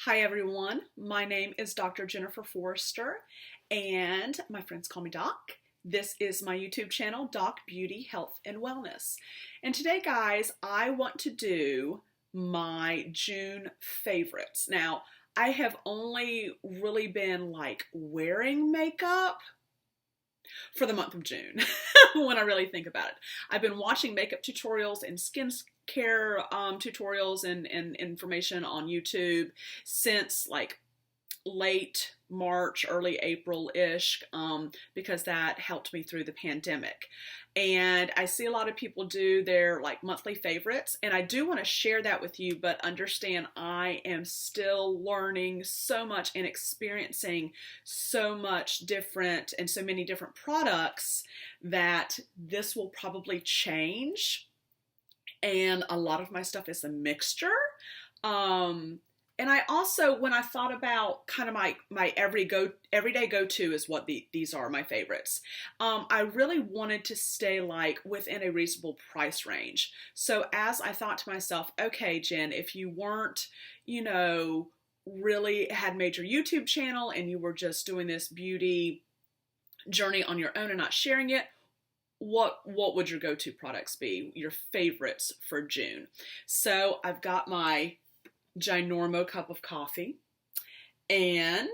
Hi everyone, my name is Dr. Jennifer Forrester and my friends call me Doc. This is my YouTube channel, Doc Beauty, Health, and Wellness. And today guys, I want to do my June favorites. Now, I have only really been like wearing makeup for the month of June when I really think about it. I've been watching makeup tutorials and skincare tutorials and information on YouTube since like late March, early April-ish, because that helped me through the pandemic. And I see a lot of people do their like monthly favorites, and I do want to share that with you, but understand I am still learning so much and experiencing so much different and so many different products that this will probably change. And a lot of my stuff is a mixture. And I also, when I thought about kind of my everyday go-to is what these are my favorites. I really wanted to stay like within a reasonable price range. So as I thought to myself, okay, Jen, if you weren't, really had made your YouTube channel and you were just doing this beauty journey on your own and not sharing it, what would your go-to products be, your favorites for June? So I've got my ginormo cup of coffee, and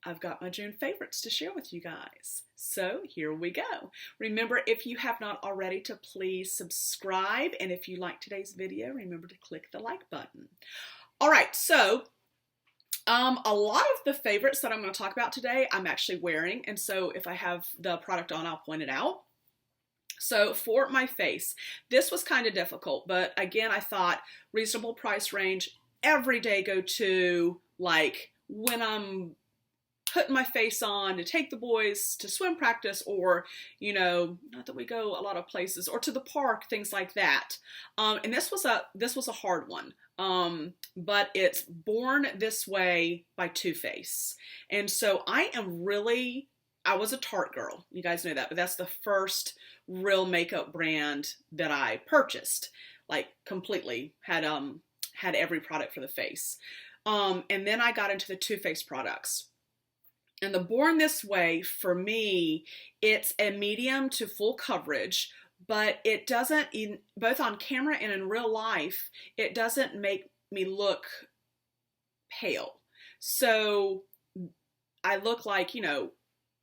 I've got my June favorites to share with you guys. So here we go. Remember, if you have not already, to please subscribe, and if you like today's video, remember to click the like button. All right, so a lot of the favorites that I'm going to talk about today, I'm actually wearing, and so if I have the product on, I'll point it out. So for my face, this was kind of difficult, but again, I thought reasonable price range, everyday go-to, like when I'm putting my face on to take the boys to swim practice, or, not that we go a lot of places, or to the park, things like that. And this was a hard one. But it's Born This Way by Too Faced. And so I was a Tarte girl. You guys know that, but that's the first real makeup brand that I purchased, like completely, had every product for the face. And then I got into the Too Faced products. And the Born This Way, for me, it's a medium to full coverage, but it doesn't, both on camera and in real life, it doesn't make me look pale. So I look like,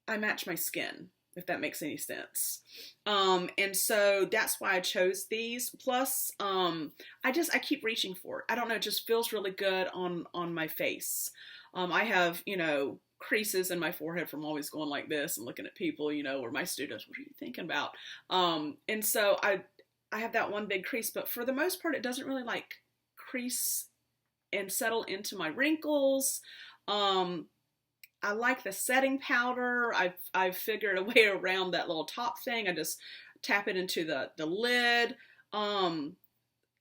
I match my skin, if that makes any sense. And so that's why I chose these. Plus, I keep reaching for it. I don't know, it just feels really good on my face. I have, creases in my forehead from always going like this and looking at people, or my students, what are you thinking about? And so I have that one big crease, but for the most part, it doesn't really like crease and settle into my wrinkles. I like the setting powder. I've figured a way around that little top thing. I just tap it into the lid.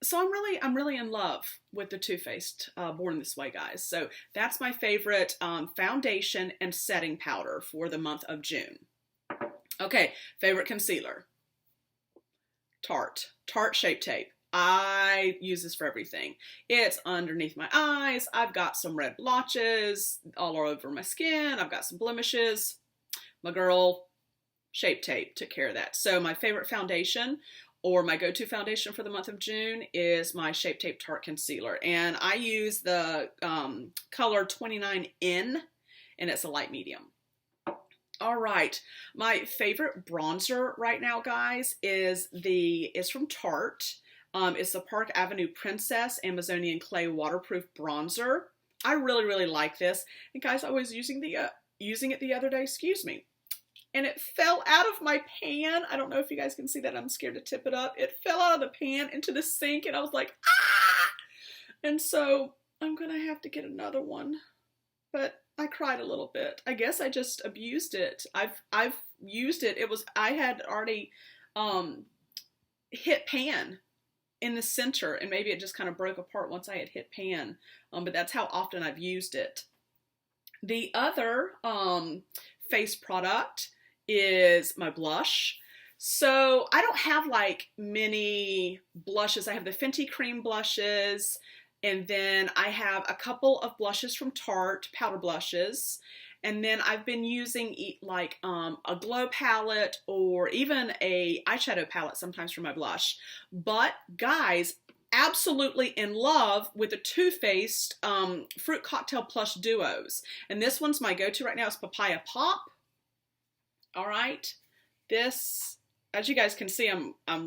So I'm really in love with the Too Faced Born This Way, guys. So that's my favorite foundation and setting powder for the month of June. Okay, favorite concealer. Tarte Shape Tape. I use this for everything. It's underneath my eyes. I've got some red blotches all over my skin. I've got some blemishes. My girl, Shape Tape took care of that. So my favorite foundation, or my go-to foundation for the month of June, is my Shape Tape Tarte Concealer. And I use the color 29N, and it's a light medium. All right, my favorite bronzer right now, guys, is from Tarte. It's the Park Avenue Princess Amazonian Clay Waterproof Bronzer. I really, really like this. And guys, I was using it the other day, excuse me. And it fell out of my pan. I don't know if you guys can see that. I'm scared to tip it up. It fell out of the pan into the sink, and I was like, ah! And so I'm going to have to get another one. But I cried a little bit. I guess I just abused it. I've used it. I had already hit pan in the center, and maybe it just kind of broke apart once I had hit pan. But that's how often I've used it. The other face product is my blush. So I don't have like many blushes. I have the Fenty Cream blushes, And then I have a couple of blushes from Tarte, powder blushes. And then I've been using like a glow palette or even a eyeshadow palette sometimes for my blush. But guys, absolutely in love with the Too Faced Fruit Cocktail Plush Duos. And this one's my go-to right now is Papaya Pop. All right. This, as you guys can see, I'm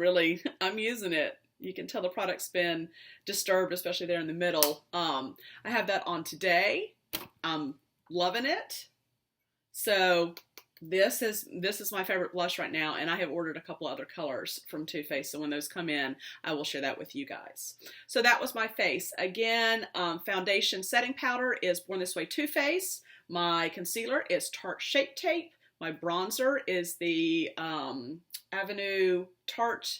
using it. You can tell the product's been disturbed, especially there in the middle. I have that on today. I'm loving it. So this is my favorite blush right now, and I have ordered a couple other colors from Too Faced. So when those come in, I will share that with you guys. So that was my face. Again, foundation setting powder is Born This Way Too Faced. My concealer is Tarte Shape Tape. My bronzer is the Tarte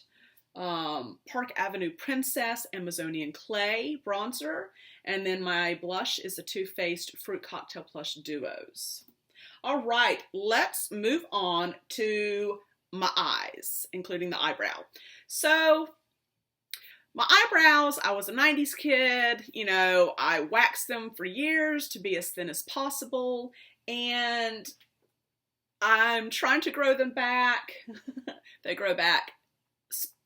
Park Avenue Princess Amazonian Clay bronzer. And then my blush is the Too Faced Fruit Cocktail Plush Duos. All right, let's move on to my eyes, including the eyebrow. So my eyebrows, I was a 90s kid, you know, I waxed them for years to be as thin as possible, and I'm trying to grow them back. They grow back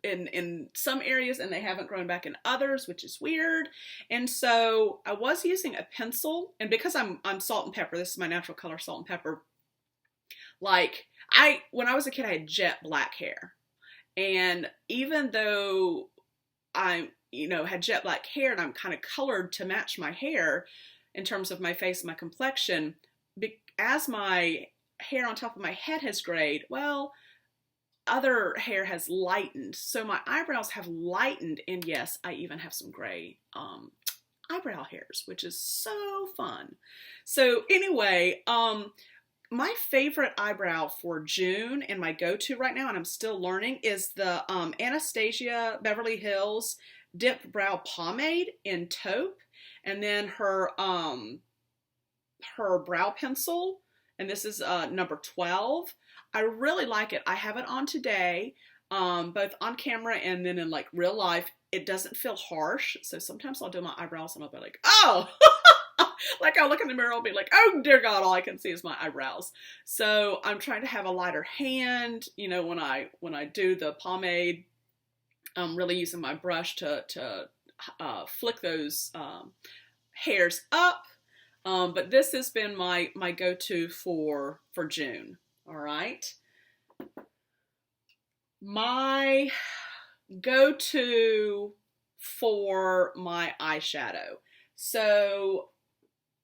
in some areas and they haven't grown back in others, which is weird. And so I was using a pencil, and because I'm salt and pepper, this is my natural color, salt and pepper. Like when I was a kid, I had jet black hair. And even though I, had jet black hair and I'm kind of colored to match my hair in terms of my face and my complexion, as my hair on top of my head has grayed, well, other hair has lightened. So my eyebrows have lightened, and yes, I even have some gray eyebrow hairs, which is so fun. So anyway, my favorite eyebrow for June and my go-to right now, and I'm still learning, is the Anastasia Beverly Hills Dip Brow Pomade in taupe, and then her brow pencil, and this is number 12. I really like it. I have it on today, both on camera and then in like real life. It doesn't feel harsh. So sometimes I'll do my eyebrows and I'll be like, oh, like I'll look in the mirror, I'll be like, oh dear God, all I can see is my eyebrows. So I'm trying to have a lighter hand, when I do the pomade. I'm really using my brush to flick those hairs up. But this has been my go-to for June. All right. My go-to for my eyeshadow. So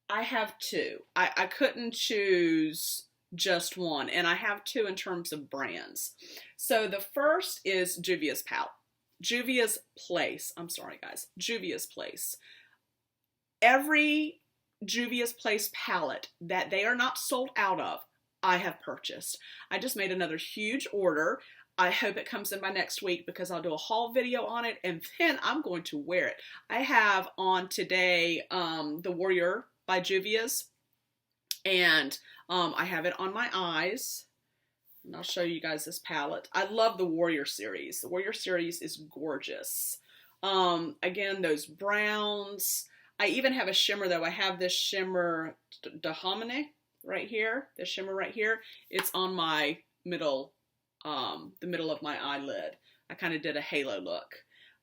I have two. I couldn't choose just one, and I have two in terms of brands. So the first is Juvia's Place. I'm sorry, guys. Juvia's Place. Every Juvia's Place palette that they are not sold out of, I have purchased. I just made another huge order. I hope it comes in by next week because I'll do a haul video on it, and then I'm going to wear it. I have on today the Warrior by Juvia's, and I have it on my eyes. And I'll show you guys this palette. I love the Warrior series. The Warrior series is gorgeous. Again, those browns. I even have a shimmer though. I have this shimmer Dahominy right here. This shimmer right here. It's on my middle, the middle of my eyelid. I kind of did a halo look.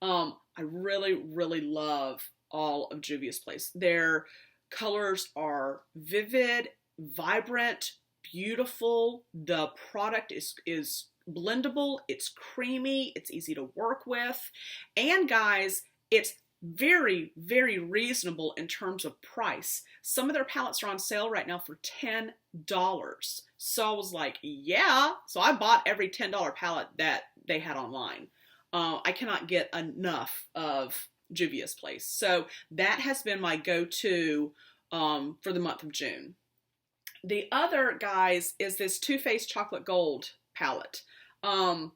I really, really love all of Juvia's Place. Their colors are vivid, vibrant, beautiful. The product is blendable. It's creamy. It's easy to work with. And guys, it's very, very reasonable in terms of price. Some of their palettes are on sale right now for $10. So I was like, yeah. So I bought every $10 palette that they had online. I cannot get enough of Juvia's Place. So that has been my go-to for the month of June. The other, guys, is this Too Faced Chocolate Gold palette. I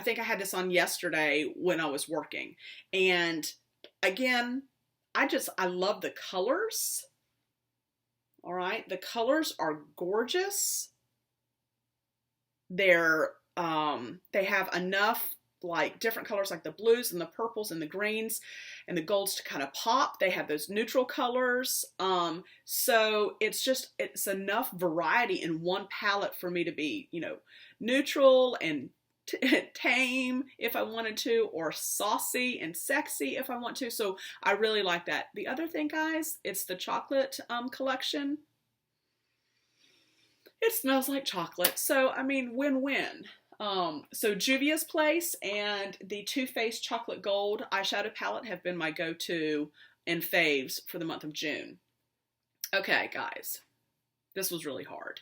think I had this on yesterday when I was working. And again, I love the colors. All right. The colors are gorgeous. They have enough like different colors like the blues and the purples and the greens and the golds to kind of pop. They have those neutral colors. So it's enough variety in one palette for me to be, you know, neutral and tame if I wanted to, or saucy and sexy if I want to. So I really like that. The other thing, guys, it's the chocolate collection. It smells like chocolate. So, I mean, win-win. So Juvia's Place and the Too Faced Chocolate Gold eyeshadow palette have been my go-to and faves for the month of June. Okay, guys, this was really hard.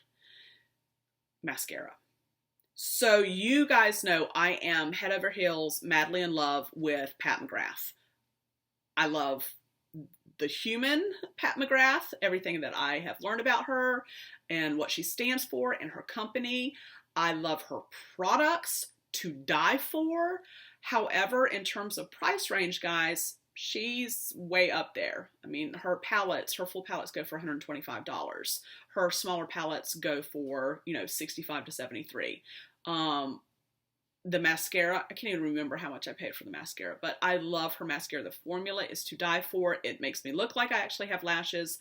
Mascara. So you guys know I am head over heels, madly in love with Pat McGrath. I love the human Pat McGrath, everything that I have learned about her and what she stands for and her company. I love her products to die for. However, in terms of price range, guys, she's way up there. I mean, her palettes, her full palettes go for $125. Her smaller palettes go for, you know, $65 to $73. The mascara, I can't even remember how much I paid for the mascara, but I love her mascara. The formula is to die for. It makes me look like I actually have lashes.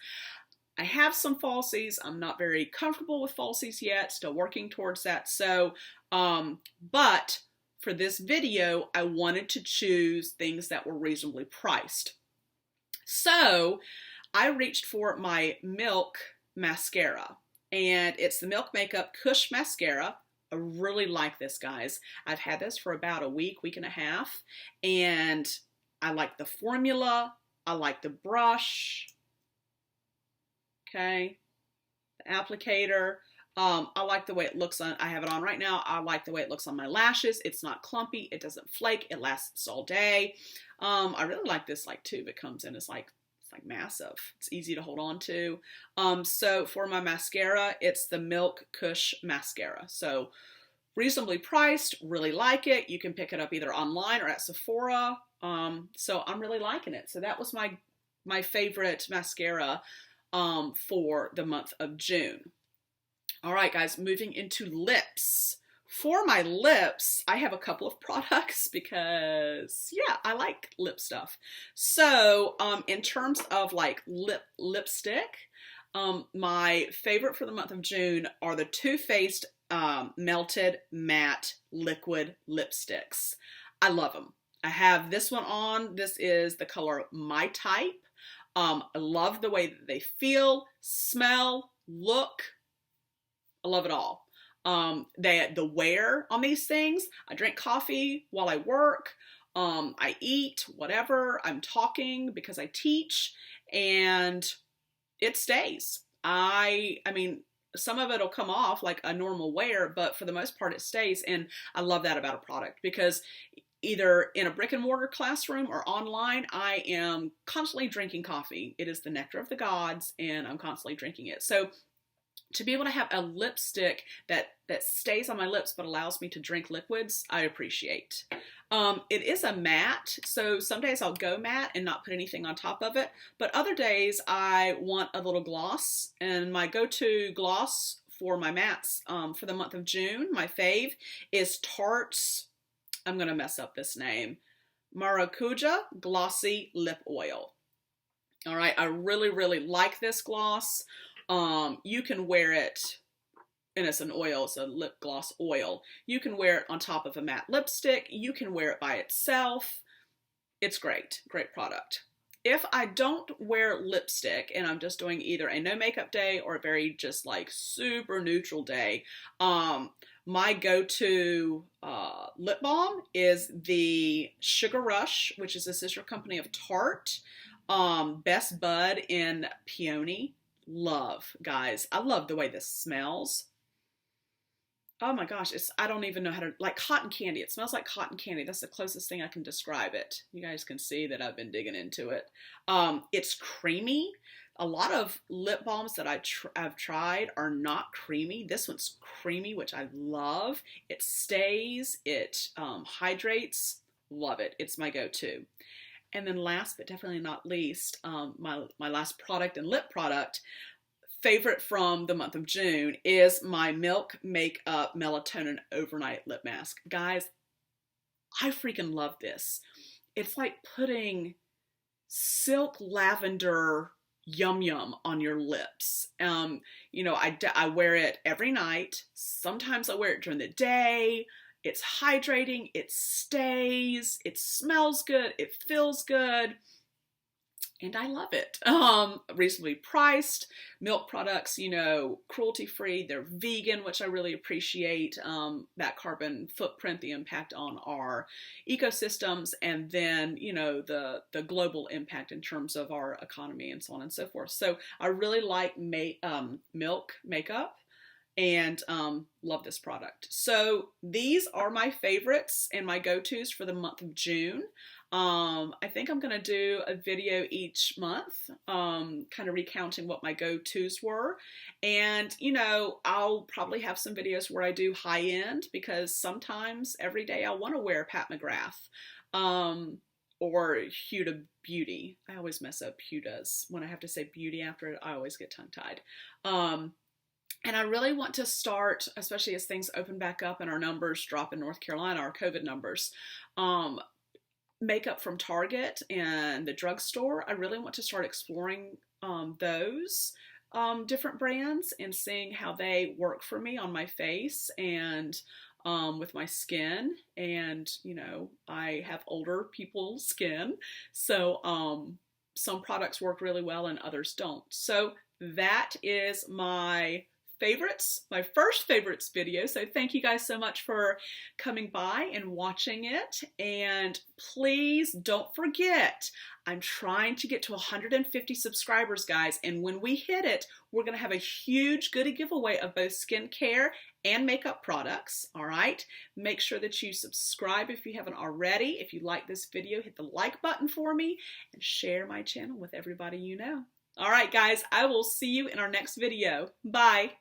I have some falsies. I'm not very comfortable with falsies yet, still working towards that. So, but for this video, I wanted to choose things that were reasonably priced. So I reached for my Milk mascara, and it's the Milk Makeup Kush Mascara. I really like this, guys. I've had this for about a week and a half, and I like the formula. I like the brush. Okay, the applicator. I like the way it looks on. I have it on right now. I like the way it looks on my lashes. It's not clumpy. It doesn't flake. It lasts all day. I really like this like tube it comes in. It's like massive. It's easy to hold on to. So for my mascara, it's the Milk Kush Mascara. So reasonably priced. Really like it. You can pick it up either online or at Sephora. So I'm really liking it. So that was my favorite mascara for the month of June. All right, guys, moving into lips. For my lips, I have a couple of products because, yeah, I like lip stuff. So, in terms of like lipstick, my favorite for the month of June are the Too Faced Melted Matte Liquid Lipsticks. I love them. I have this one on. This is the color My Type. I love the way that they feel, smell, look. I love it all. The wear on these things, I drink coffee while I work, I eat, whatever, I'm talking because I teach, and it stays. I mean, some of it will come off like a normal wear, but for the most part it stays, and I love that about a product because either in a brick and mortar classroom or online, I am constantly drinking coffee. It is the nectar of the gods, and I'm constantly drinking it. So to be able to have a lipstick that stays on my lips but allows me to drink liquids, I appreciate. It is a matte, so some days I'll go matte and not put anything on top of it, but other days I want a little gloss, and my go-to gloss for my mattes for the month of June, my fave, is Tarte's, I'm going to mess up this name, Maracuja Glossy Lip Oil. All right, I really, really like this gloss. You can wear it, and it's an oil, it's a lip gloss oil. You can wear it on top of a matte lipstick. You can wear it by itself. It's great, great product. If I don't wear lipstick and I'm just doing either a no makeup day or a very just like super neutral day, my go-to lip balm is the Sugar Rush, which is a sister company of Tarte. Best Bud in Peony. Love, guys. I love the way this smells. Oh my gosh, I don't even know how to, like cotton candy. It smells like cotton candy. That's the closest thing I can describe it. You guys can see that I've been digging into it. It's creamy. A lot of lip balms that I've tried are not creamy. This one's creamy, which I love. It stays, it hydrates. Love it. It's my go-to. And then last but definitely not least, my last product and lip product, favorite from the month of June, is my Milk Makeup Melatonin Overnight Lip Mask. Guys, I freaking love this. It's like putting silk lavender yum yum on your lips. You know, I wear it every night. Sometimes I wear it during the day. It's hydrating, it stays, it smells good, it feels good, and I love it. Reasonably priced, milk products, you know, cruelty-free, they're vegan, which I really appreciate, that carbon footprint, the impact on our ecosystems, and then, you know, the global impact in terms of our economy and so on and so forth. So I really like milk makeup, and love this product. So these are my favorites and my go-tos for the month of June. I think I'm gonna do a video each month, kind of recounting what my go-tos were. And, you know, I'll probably have some videos where I do high-end, because sometimes every day I wanna wear Pat McGrath, or Huda Beauty. I always mess up Huda's. When I have to say beauty after it, I always get tongue-tied. And I really want to start, especially as things open back up and our numbers drop in North Carolina, our COVID numbers, makeup from Target and the drugstore. I really want to start exploring those different brands and seeing how they work for me on my face and with my skin. And, you know, I have older people's skin, so some products work really well and others don't. So that is my favorites, my first favorites video. So thank you guys so much for coming by and watching it. And please don't forget, I'm trying to get to 150 subscribers, guys. And when we hit it, we're going to have a huge goodie giveaway of both skincare and makeup products. All right. Make sure that you subscribe if you haven't already. If you like this video, hit the like button for me and share my channel with everybody you know. All right, guys, I will see you in our next video. Bye.